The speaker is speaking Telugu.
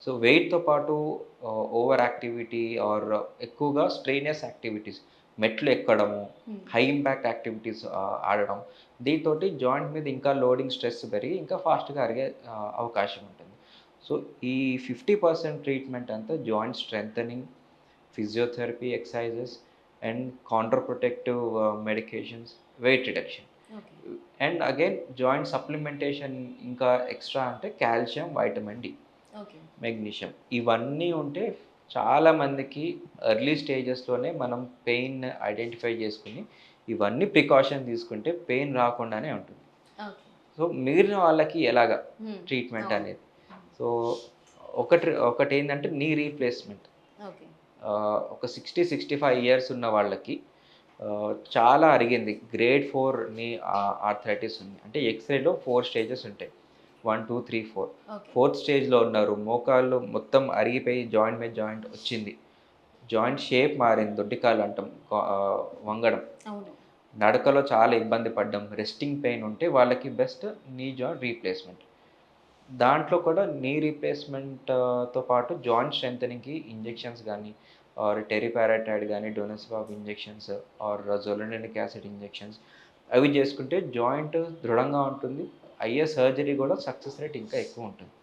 సో వెయిట్‌తో పాటు ఓవర్ యాక్టివిటీ ఆర్ ఎక్కువగా స్ట్రెయినస్ యాక్టివిటీస్ మెట్లు ఎక్కడము, హ్మ్. హై ఇంపాక్ట్ యాక్టివిటీస్ ఆడడం. దీనితోటి జాయింట్ మీద ఇంకా లోడింగ్ స్ట్రెస్ పెరిగి ఇంకా ఫాస్ట్‌గా అరిగే అవకాశం ఉంటుంది. సో ఈ 50% ట్రీట్మెంట్ అంతా joint strengthening, physiotherapy exercises and counter protective medications, weight reduction. Okay. And again joint supplementation ఇంకా ఎక్స్‌ట్రా అంటే calcium, vitamin D, okay. Magnesium ఇవన్నీ ఉంటే చాలా మందికి ఎర్లీ స్టేజెస్‌లోనే మనం పెయిన్ ఐడెంటిఫై చేసుకొని, ఇవన్నీ ప్రికాషన్ తీసుకుంటే పెయిన్ రాకుండానే ఉంటుంది. ఓకే. సో, మిగిలిన వాళ్ళకి ఎలాగా హ్మ్. ట్రీట్మెంట్ అవును. అనేది. హ్మ్. So, ఒకటేందంటే knee replacement. ఓకే. ఒక 60, 65 ఇయర్స్ ఉన్న వాళ్ళకి చాలా అరిగింది. గ్రేడ్ 4 నీ ఆర్థరైటిస్ ఉంది. అంటే ఎక్స్‌రేలో 4 స్టేజెస్ ఉంటాయి. 1, 2, 3, 4. ఓకే. ఫోర్త్ స్టేజ్‌లో ఉన్నారు. మోకాళ్ళు మొత్తం అరిగిపోయి జాయింట్ మీద జాయింట్ వచ్చింది. జాయింట్ షేప్ మారింది. దొడ్డికాలు అంటాం. వంగడం. అవును. నడకలో చాలా ఇబ్బంది పడ్డం. రెస్టింగ్ పెయిన్ ఉంటే వాళ్ళకి బెస్ట్ నీ జాయింట్ రీప్లేస్‌మెంట్. దాంట్లో కూడా నీ రీప్లేస్‌మెంట్‌తో పాటు జాయింట్ స్ట్రెంథెనింగ్‌కి ఇంజెక్షన్స్ గానీ, ఆర్ టెరిపారాటైడ్ గానీ, డోనోసెవాబ్ ఇంజెక్షన్స్ ఆర్ జోలోనిక్ యాసిడ్ ఇంజెక్షన్స్ అవి చేసుకుంటే జాయింట్ దృఢంగా ఉంటుంది. అయ్యే సర్జరీ కూడా సక్సెస్ రేట్ ఇంకా ఎక్కువుంటుంది.